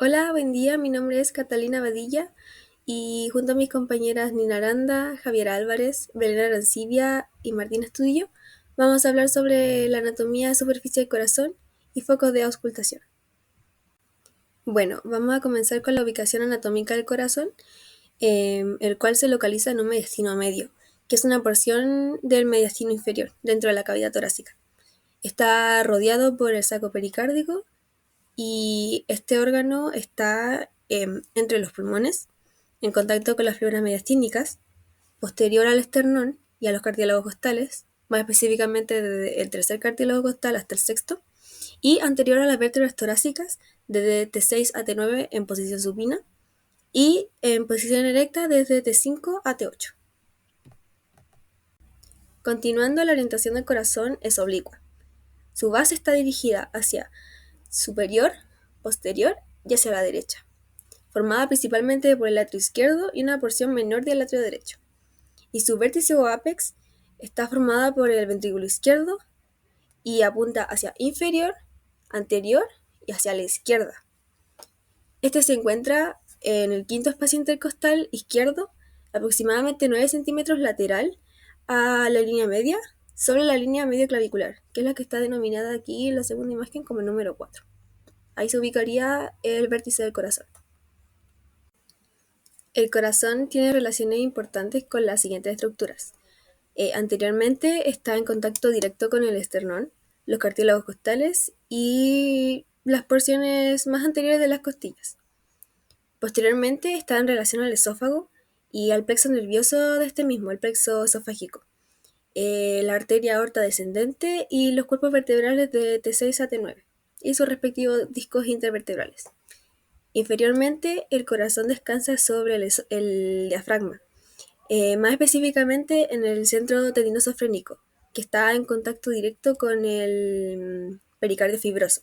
Hola, buen día. Mi nombre es Catalina Badilla y junto a mis compañeras Nina Aranda, Javier Álvarez, Belén Arancibia y Martín Estudillo, vamos a hablar sobre la anatomía de superficie del corazón y focos de auscultación. Bueno, vamos a comenzar con la ubicación anatómica del corazón, el cual se localiza en un mediastino medio, que es una porción del mediastino inferior dentro de la cavidad torácica. Está rodeado por el saco pericárdico y este órgano está entre los pulmones, en contacto con las fibras mediastínicas, posterior al esternón y a los cartílagos costales, más específicamente desde el tercer cartílago costal hasta el sexto, y anterior a las vértebras torácicas, desde T6 a T9 en posición supina, y en posición erecta desde T5 a T8. Continuando, la orientación del corazón es oblicua. Su base está dirigida hacia superior, posterior y hacia la derecha, formada principalmente por el atrio izquierdo y una porción menor del atrio derecho. Y su vértice o ápex está formada por el ventrículo izquierdo y apunta hacia inferior, anterior y hacia la izquierda. Este se encuentra en el quinto espacio intercostal izquierdo, aproximadamente 9 centímetros lateral a la línea media, sobre la línea medio clavicular, que es la que está denominada aquí en la segunda imagen como el número 4. Ahí se ubicaría el vértice del corazón. El corazón tiene relaciones importantes con las siguientes estructuras. Anteriormente está en contacto directo con el esternón, los cartílagos costales y las porciones más anteriores de las costillas. Posteriormente está en relación al esófago y al plexo nervioso de este mismo, el plexo esofágico, la arteria aorta descendente y los cuerpos vertebrales de T6 a T9 y sus respectivos discos intervertebrales. Inferiormente, el corazón descansa sobre el diafragma, más específicamente en el centro tendinoso-frénico, que está en contacto directo con el pericardio fibroso.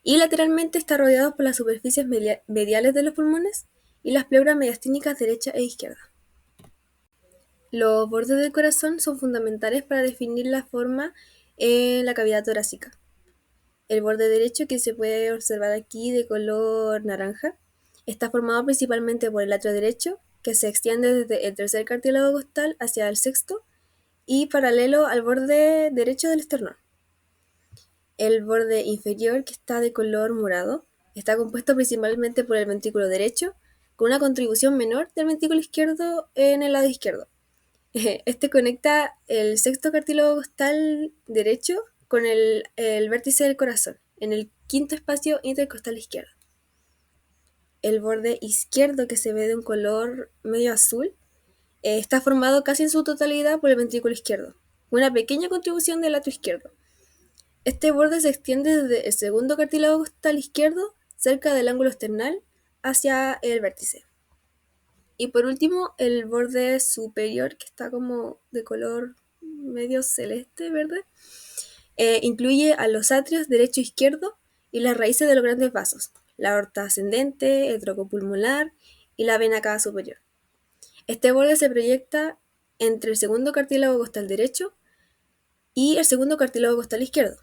Y lateralmente está rodeado por las superficies mediales de los pulmones y las pleuras mediastínicas derecha e izquierda. Los bordes del corazón son fundamentales para definir la forma en la cavidad torácica. El borde derecho, que se puede observar aquí de color naranja, está formado principalmente por el atrio derecho, que se extiende desde el tercer cartílago costal hacia el sexto y paralelo al borde derecho del esternón. El borde inferior, que está de color morado, está compuesto principalmente por el ventrículo derecho, con una contribución menor del ventrículo izquierdo en el lado izquierdo. Este conecta el sexto cartílago costal derecho con el vértice del corazón, en el quinto espacio intercostal izquierdo. El borde izquierdo, que se ve de un color medio azul, está formado casi en su totalidad por el ventrículo izquierdo, una pequeña contribución del atrio izquierdo. Este borde se extiende desde el segundo cartílago costal izquierdo, cerca del ángulo esternal, hacia el vértice. Y por último, el borde superior, que está como de color medio celeste, ¿verdad? Incluye a los atrios derecho e izquierdo y las raíces de los grandes vasos, la aorta ascendente, el tronco pulmonar y la vena cava superior. Este borde se proyecta entre el segundo cartílago costal derecho y el segundo cartílago costal izquierdo,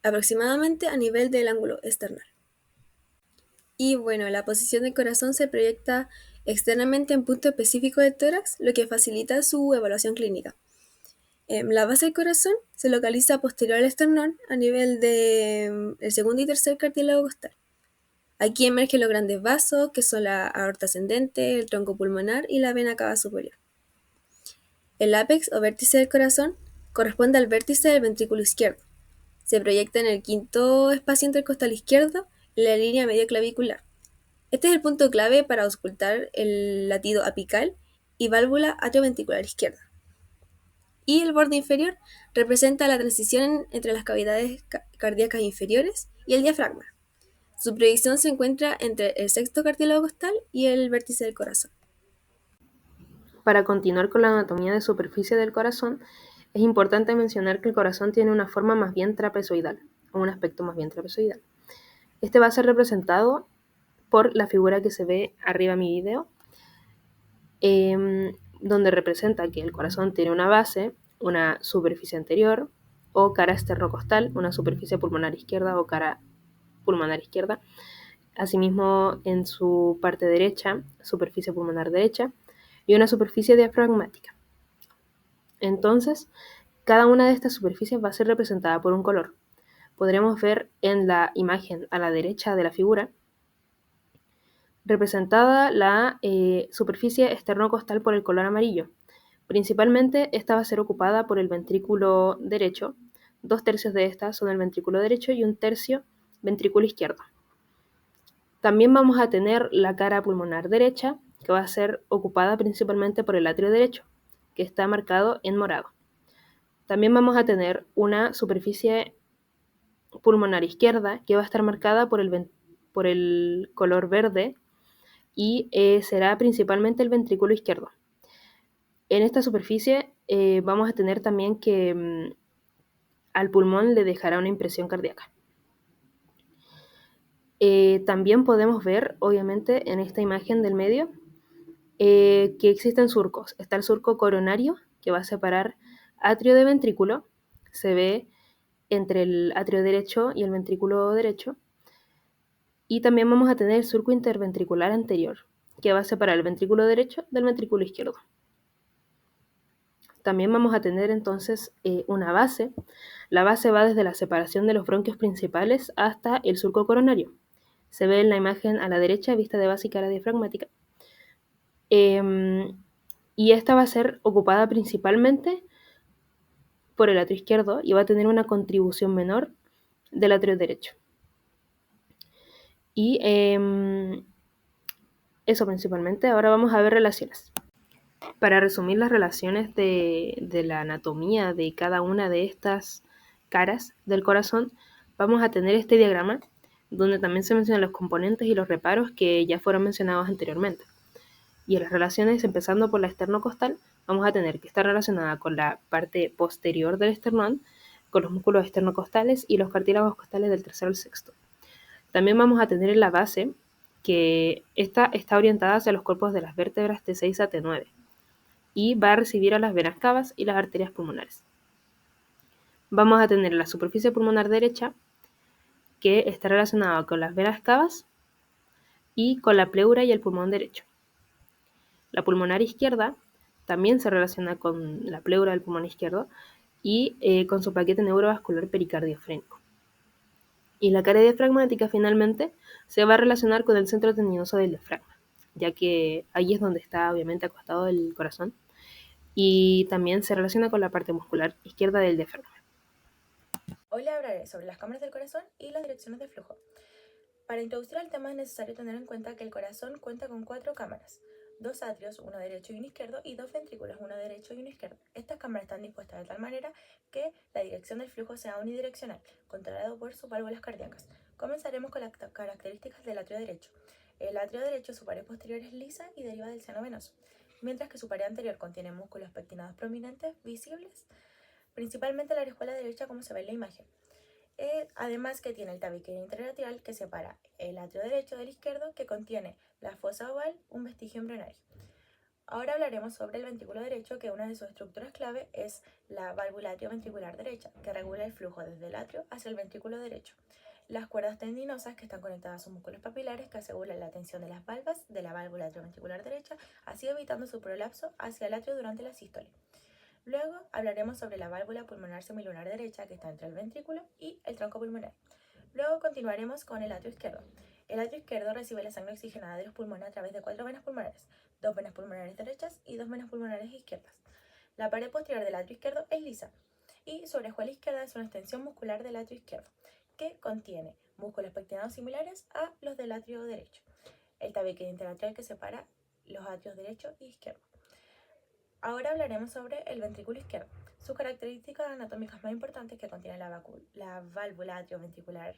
aproximadamente a nivel del ángulo esternal. Y bueno, la posición del corazón se proyecta externamente en punto específico del tórax, lo que facilita su evaluación clínica. La base del corazón se localiza posterior al esternón a nivel del segundo y tercer cartílago costal. Aquí emergen los grandes vasos, que son la aorta ascendente, el tronco pulmonar y la vena cava superior. El ápex o vértice del corazón corresponde al vértice del ventrículo izquierdo. Se proyecta en el quinto espacio intercostal izquierdo, en la línea medio clavicular. Este es el punto clave para auscultar el latido apical y válvula atrioventricular izquierda. Y el borde inferior representa la transición entre las cavidades cardíacas inferiores y el diafragma. Su proyección se encuentra entre el sexto cartílago costal y el vértice del corazón. Para continuar con la anatomía de superficie del corazón, es importante mencionar que el corazón tiene una forma más bien trapezoidal, o un aspecto más bien trapezoidal. Este va a ser representado por la figura que se ve arriba en mi video, donde representa que el corazón tiene una base, una superficie anterior o cara esternocostal, una superficie pulmonar izquierda o cara pulmonar izquierda, Asimismo, en su parte derecha, superficie pulmonar derecha, y una superficie diafragmática. Entonces, cada una de estas superficies va a ser representada por un color. Podremos ver en la imagen a la derecha de la figura representada la superficie esternocostal por el color amarillo. Principalmente esta va a ser ocupada por el ventrículo derecho. 2/3 de esta son el ventrículo derecho y 1/3 ventrículo izquierdo. También vamos a tener la cara pulmonar derecha, que va a ser ocupada principalmente por el atrio derecho, que está marcado en morado. También vamos a tener una superficie pulmonar izquierda, que va a estar marcada por el color verde y será principalmente el ventrículo izquierdo. En esta superficie vamos a tener también que al pulmón le dejará una impresión cardíaca. También podemos ver, obviamente, en esta imagen del medio, que existen surcos. Está el surco coronario, que va a separar atrio de ventrículo. Se ve entre el atrio derecho y el ventrículo derecho. Y también vamos a tener el surco interventricular anterior, que va a separar el ventrículo derecho del ventrículo izquierdo. También vamos a tener entonces una base. La base va desde la separación de los bronquios principales hasta el surco coronario. Se ve en la imagen a la derecha, vista de base y cara diafragmática. Y esta va a ser ocupada principalmente por el atrio izquierdo y va a tener una contribución menor del atrio derecho. Y eso principalmente. Ahora vamos a ver relaciones. Para resumir las relaciones de la anatomía de cada una de estas caras del corazón, vamos a tener este diagrama donde también se mencionan los componentes y los reparos que ya fueron mencionados anteriormente. Y en las relaciones, empezando por la esternocostal, vamos a tener que estar relacionada con la parte posterior del esternón, con los músculos esternocostales y los cartílagos costales del tercero al sexto. También vamos a tener en la base que esta está orientada hacia los cuerpos de las vértebras T6 a T9 y va a recibir a las venas cavas y las arterias pulmonares. Vamos a tener la superficie pulmonar derecha, que está relacionada con las venas cavas y con la pleura y el pulmón derecho. La pulmonar izquierda también se relaciona con la pleura del pulmón izquierdo y con su paquete neurovascular pericardiofrénico. Y la cara diafragmática finalmente se va a relacionar con el centro tendinoso del diafragma, ya que ahí es donde está obviamente acostado el corazón, y también se relaciona con la parte muscular izquierda del diafragma. Hoy le hablaré sobre las cámaras del corazón y las direcciones de flujo. Para introducir el tema es necesario tener en cuenta que el corazón cuenta con 4 cámaras, 2 atrios, uno derecho y uno izquierdo, y 2 ventrículos, uno derecho y uno izquierdo. Estas cámaras están dispuestas de tal manera que la dirección del flujo sea unidireccional, controlado por sus válvulas cardíacas. Comenzaremos con las características del atrio derecho. El atrio derecho, su pared posterior es lisa y deriva del seno venoso, mientras que su pared anterior contiene músculos pectinados prominentes visibles, principalmente la orejuela derecha, como se ve en la imagen. Además que tiene el tabique interlateral que separa el atrio derecho del izquierdo, que contiene la fosa oval, un vestigio embrionario. Ahora hablaremos sobre el ventrículo derecho, que una de sus estructuras clave es la válvula atrioventricular derecha, que regula el flujo desde el atrio hacia el ventrículo derecho. Las cuerdas tendinosas, que están conectadas a sus músculos papilares, que aseguran la tensión de las valvas de la válvula atrioventricular derecha, así evitando su prolapso hacia el atrio durante la sístole. Luego hablaremos sobre la válvula pulmonar semilunar derecha, que está entre el ventrículo y el tronco pulmonar. Luego continuaremos con el atrio izquierdo. El atrio izquierdo recibe la sangre oxigenada de los pulmones a través de 4 venas pulmonares, 2 venas pulmonares derechas y 2 venas pulmonares izquierdas. La pared posterior del atrio izquierdo es lisa y su orejuela izquierda es una extensión muscular del atrio izquierdo, que contiene músculos pectinados similares a los del atrio derecho. El tabique interatrial que separa los atrios derecho y izquierdo. Ahora hablaremos sobre el ventrículo izquierdo. Sus características anatómicas más importantes, que contiene la válvula atrioventricular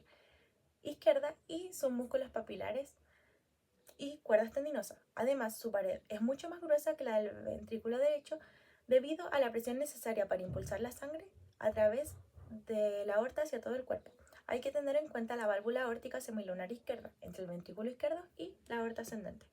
izquierda y sus músculos papilares y cuerdas tendinosas. Además, su pared es mucho más gruesa que la del ventrículo derecho debido a la presión necesaria para impulsar la sangre a través de la aorta hacia todo el cuerpo. Hay que tener en cuenta la válvula aórtica semilunar izquierda entre el ventrículo izquierdo y la aorta ascendente.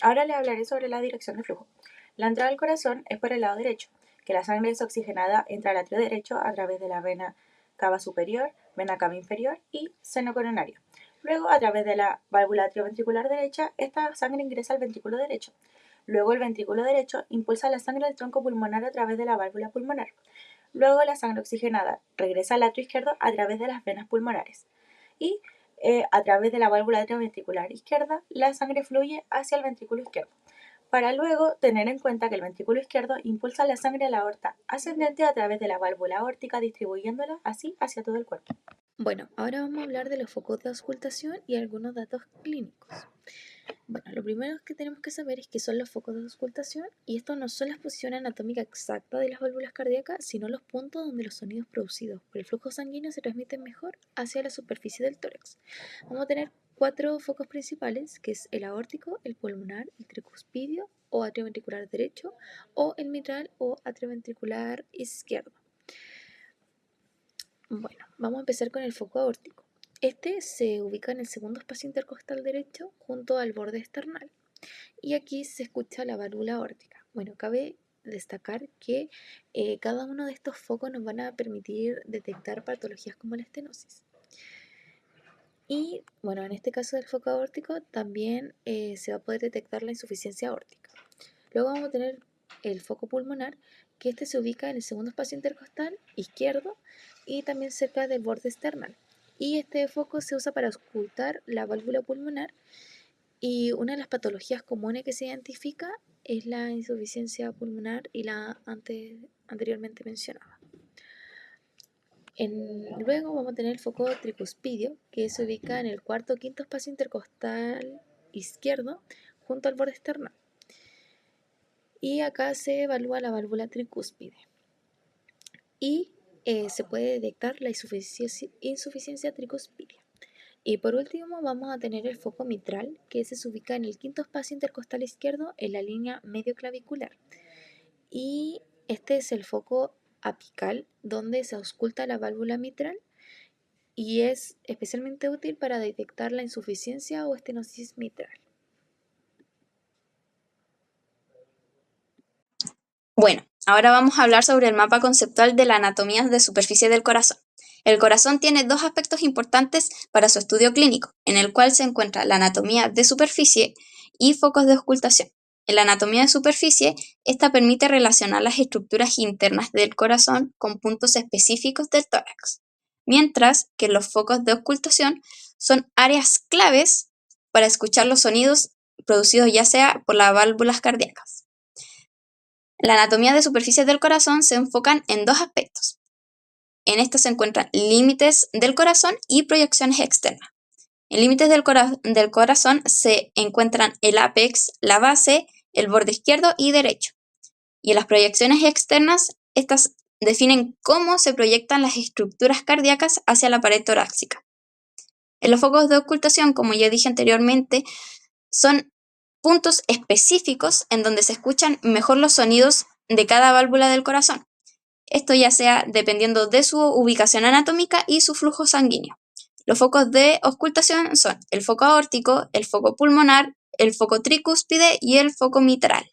Ahora le hablaré sobre la dirección de flujo. La entrada al corazón es por el lado derecho, que la sangre desoxigenada entra al atrio derecho a través de la vena cava superior, vena cava inferior y seno coronario. Luego, a través de la válvula atrioventricular derecha, esta sangre ingresa al ventrículo derecho. Luego, el ventrículo derecho impulsa la sangre al tronco pulmonar a través de la válvula pulmonar. Luego, la sangre oxigenada regresa al atrio izquierdo a través de las venas pulmonares. Y a través de la válvula atrioventricular izquierda, la sangre fluye hacia el ventrículo izquierdo, para luego tener en cuenta que el ventrículo izquierdo impulsa la sangre a la aorta ascendente a través de la válvula aórtica, distribuyéndola así hacia todo el cuerpo. Bueno, ahora vamos a hablar de los focos de auscultación y algunos datos clínicos. Bueno, lo primero que tenemos que saber es qué son los focos de auscultación, y esto no son la posición anatómica exacta de las válvulas cardíacas, sino los puntos donde los sonidos producidos por el flujo sanguíneo se transmiten mejor hacia la superficie del tórax. Vamos a tener 4 focos principales, que es el aórtico, el pulmonar, el tricuspidio o atrioventricular derecho, o el mitral o atrioventricular izquierdo. Bueno, vamos a empezar con el foco aórtico. Este se ubica en el segundo espacio intercostal derecho junto al borde esternal, y aquí se escucha la válvula aórtica. Bueno, cabe destacar que cada uno de estos focos nos van a permitir detectar patologías como la estenosis. Y bueno, en este caso del foco aórtico también se va a poder detectar la insuficiencia aórtica. Luego vamos a tener el foco pulmonar, que este se ubica en el segundo espacio intercostal izquierdo y también cerca del borde esternal. Y este foco se usa para auscultar la válvula pulmonar, y una de las patologías comunes que se identifica es la insuficiencia pulmonar y la anteriormente mencionada. Luego vamos a tener el foco tricuspidio, que se ubica en el cuarto o quinto espacio intercostal izquierdo junto al borde externo. Y acá se evalúa la válvula tricúspide. Y se puede detectar la insuficiencia tricuspidia. Y por último vamos a tener el foco mitral, que se ubica en el quinto espacio intercostal izquierdo en la línea medioclavicular. Y este es el foco apical, donde se ausculta la válvula mitral y es especialmente útil para detectar la insuficiencia o estenosis mitral. Bueno, ahora vamos a hablar sobre el mapa conceptual de la anatomía de superficie del corazón. El corazón tiene dos aspectos importantes para su estudio clínico, en el cual se encuentra la anatomía de superficie y focos de auscultación. En la anatomía de superficie, esta permite relacionar las estructuras internas del corazón con puntos específicos del tórax, mientras que los focos de auscultación son áreas claves para escuchar los sonidos producidos ya sea por las válvulas cardíacas. La anatomía de superficie del corazón se enfocan en dos aspectos. En esta se encuentran límites del corazón y proyecciones externas. En límites del corazón se encuentran el ápex, la base, el borde izquierdo y derecho. Y en las proyecciones externas, estas definen cómo se proyectan las estructuras cardíacas hacia la pared torácica. En los focos de ocultación, como ya dije anteriormente, son puntos específicos en donde se escuchan mejor los sonidos de cada válvula del corazón. Esto ya sea dependiendo de su ubicación anatómica y su flujo sanguíneo. Los focos de auscultación son el foco aórtico, el foco pulmonar, el foco tricúspide y el foco mitral.